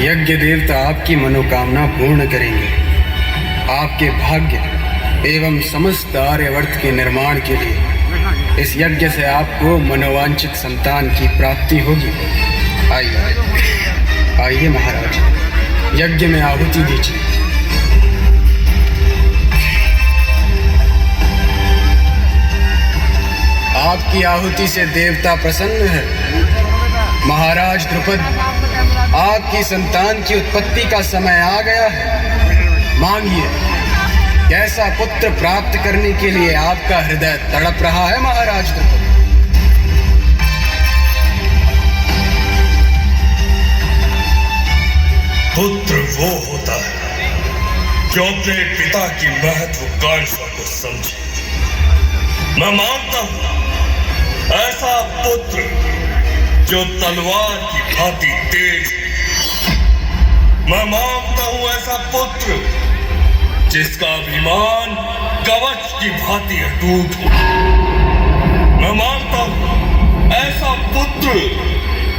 यज्ञ देवता आपकी मनोकामना पूर्ण करेंगे। आपके भाग्य एवं समस्त आर्यवर्त के निर्माण के लिए इस यज्ञ से आपको मनोवांछित संतान की प्राप्ति होगी। आइए आइए महाराज, यज्ञ में आहुति दीजिए। आपकी आहुति से देवता प्रसन्न है। महाराज द्रुपद, आपकी संतान की उत्पत्ति का समय आ गया है। मांगिए, कैसा पुत्र प्राप्त करने के लिए आपका हृदय तड़प रहा है महाराज द्रुपद। पुत्र वो होता है जो अपने पिता की महत्वाकांक्षा को समझे। मैं मानता हूं ऐसा पुत्र जो तलवार की भांति तेज। मैं मानता हूं ऐसा पुत्र जिसका अभिमान कवच की भांति अटूट हो। मैं मानता हूं ऐसा पुत्र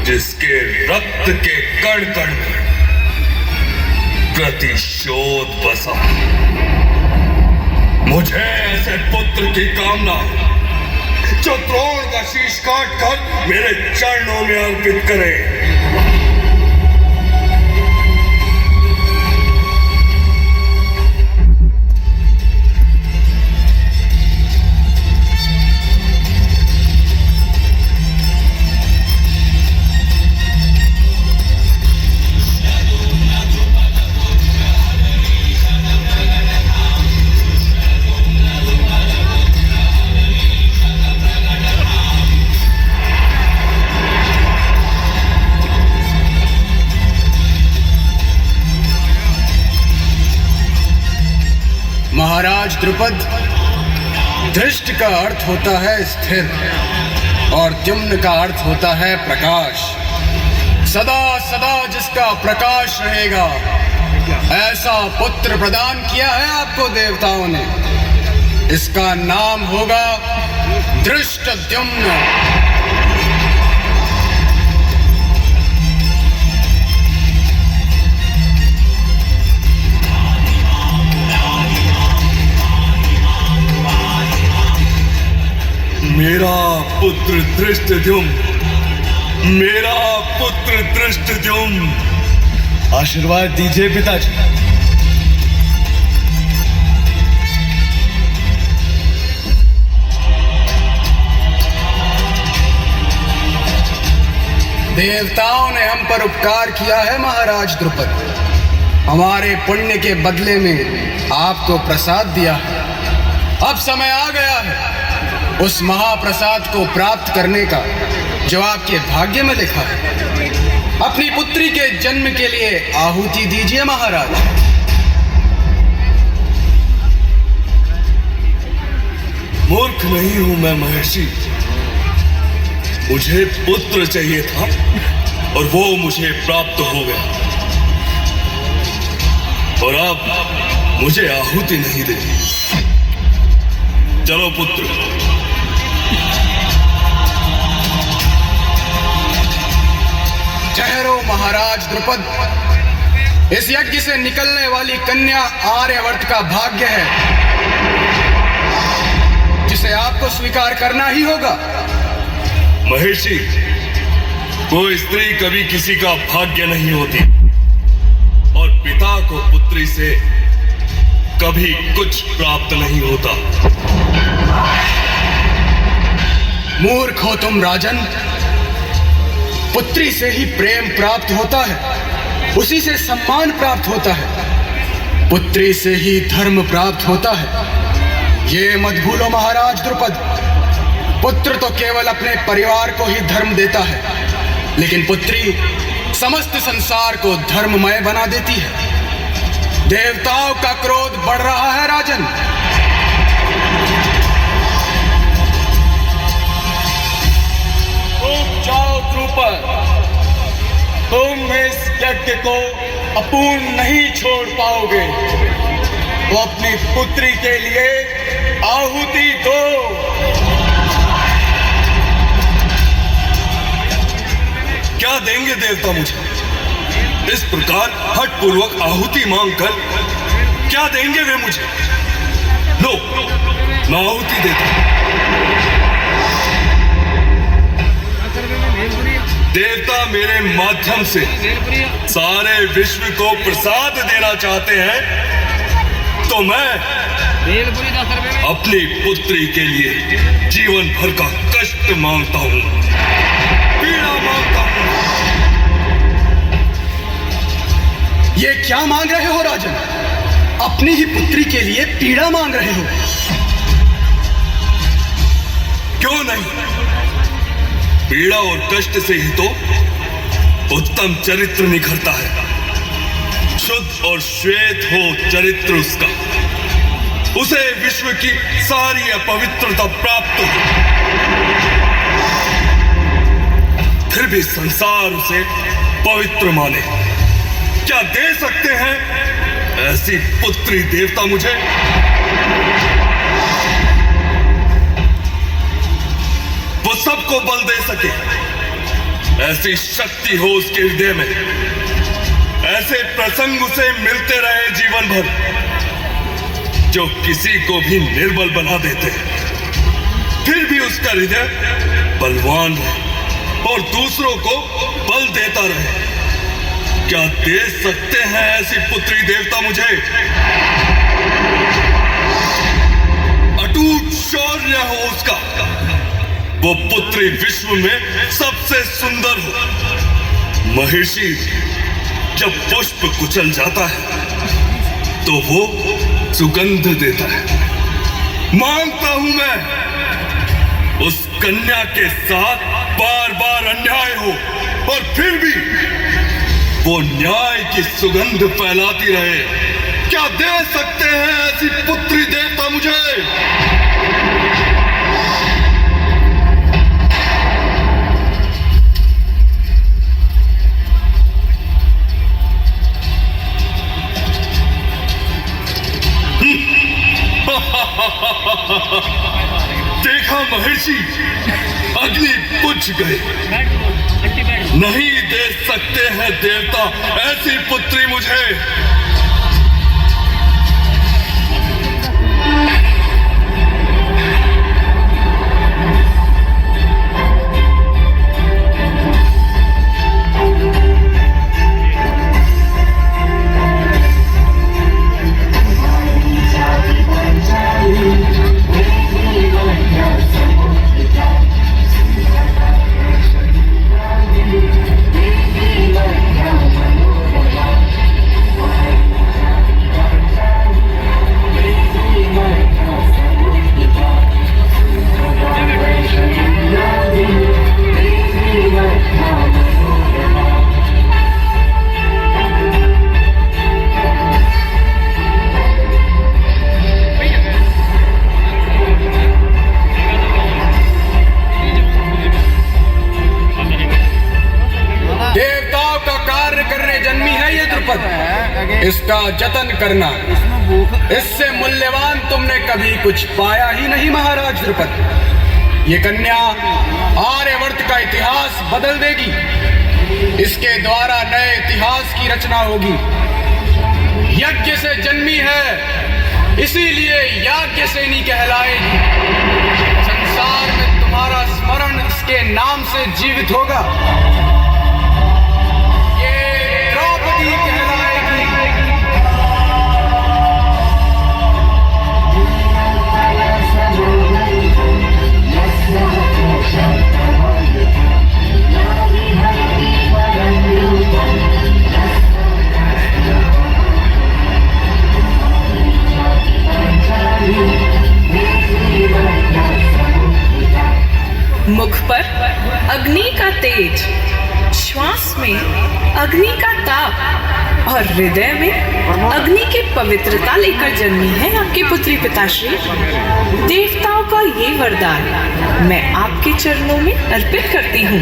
जिसके रक्त के कण कण पर प्रतिशोध बसा। मुझे ऐसे पुत्र की कामना जो द्रोण का शीश काट कर मेरे चरणों में अर्पित करे। महाराज द्रुपद, धृष्ट का अर्थ होता है स्थिर और द्युम्न का अर्थ होता है प्रकाश। सदा सदा जिसका प्रकाश रहेगा, ऐसा पुत्र प्रदान किया है आपको देवताओं ने। इसका नाम होगा धृष्टद्युम्न। मेरा पुत्र धृष्टद्युम्न, मेरा पुत्र धृष्टद्युम्न। आशीर्वाद दीजिए पिताजी। देवताओं ने हम पर उपकार किया है महाराज द्रुपद। हमारे पुण्य के बदले में आपको प्रसाद दिया है। अब समय आ गया है उस महाप्रसाद को प्राप्त करने का जो आपके भाग्य में लिखा है। अपनी पुत्री के जन्म के लिए आहुति दीजिए महाराज। मूर्ख नहीं हूं मैं महर्षि। मुझे पुत्र चाहिए था और वो मुझे प्राप्त हो गया, और अब मुझे आहुति नहीं देनी। चलो पुत्र। ठहरो महाराज द्रुपद, इस यज्ञ से निकलने वाली कन्या आर्यवर्त का भाग्य है, जिसे आपको स्वीकार करना ही होगा। महर्षि, कोई स्त्री कभी किसी का भाग्य नहीं होती, और पिता को पुत्री से कभी कुछ प्राप्त नहीं होता। मूर्ख हो तुम राजन। पुत्री से ही प्रेम प्राप्त होता है, उसी से सम्मान प्राप्त होता है, पुत्री से ही धर्म प्राप्त होता है। ये मत भूलो महाराज द्रुपद। पुत्र तो केवल अपने परिवार को ही धर्म देता है, लेकिन पुत्री समस्त संसार को धर्ममय बना देती है। देवताओं का क्रोध बढ़ रहा है राजन। जाओ द्रुपद, तुम इस यज्ञ को अपूर्ण नहीं छोड़ पाओगे। तो अपनी पुत्री के लिए आहुति दो। क्या देंगे देवता मुझे? इस प्रकार हठपूर्वक आहुति मांगकर क्या देंगे वे मुझे? लो, मैं आहुति देता हूं। देवता मेरे माध्यम से सारे विश्व को प्रसाद देना चाहते हैं, तो मैं अपनी पुत्री के लिए जीवन भर का कष्ट मांगता हूं, पीड़ा मांगता हूं। ये क्या मांग रहे हो राजन? अपनी ही पुत्री के लिए पीड़ा मांग रहे हो? क्यों नहीं? पीड़ा और कष्ट से ही तो उत्तम चरित्र निखरता है। शुद्ध और श्वेत हो चरित्र उसका, उसे विश्व की सारी अपवित्रता प्राप्त हो, फिर भी संसार उसे पवित्र माने। क्या दे सकते हैं ऐसी पुत्री देवता मुझे? वो सबको बल दे सके, ऐसी शक्ति हो उसके हृदय में, ऐसे प्रसंग उसे मिलते रहे जीवन भर, जो किसी को भी निर्बल बना देते हैं, फिर भी उसका हृदय बलवान रहे और दूसरों को बल देता रहे। क्या दे सकते हैं ऐसी पुत्री देवता मुझे? अटूट शौर्य हो उसका, वो पुत्री विश्व में सबसे सुंदर हो। महर्षि जब पुष्प कुचल जाता है तो वो सुगंध देता है। मांगता हूं मैं उस कन्या के साथ बार बार अन्याय हो और फिर भी वो न्याय की सुगंध फैलाती रहे। क्या दे सकते हैं ऐसी पुत्री देवता मुझे? देखा महर्षि, अग्नि बुझ गए। नहीं दे सकते हैं देवता ऐसी पुत्री मुझे। इसका जतन करना, इससे मूल्यवान तुमने कभी कुछ पाया ही नहीं महाराज द्रुपद। ये कन्या आर्यवर्त का इतिहास बदल देगी। इसके द्वारा नए इतिहास की रचना होगी। यज्ञ से जन्मी है, इसीलिए याज्ञसेनी कहलाएगी। संसार में तुम्हारा स्मरण इसके नाम से जीवित होगा। ये द्रौपदी कहलाएगी। मुख पर अग्नि का तेज, श्वास में अग्नि का ताप और हृदय में अग्नि की पवित्रता लेकर जन्मी है आपकी पुत्री पिताश्री। देवताओं का ये वरदान मैं आपके चरणों में अर्पित करती हूँ।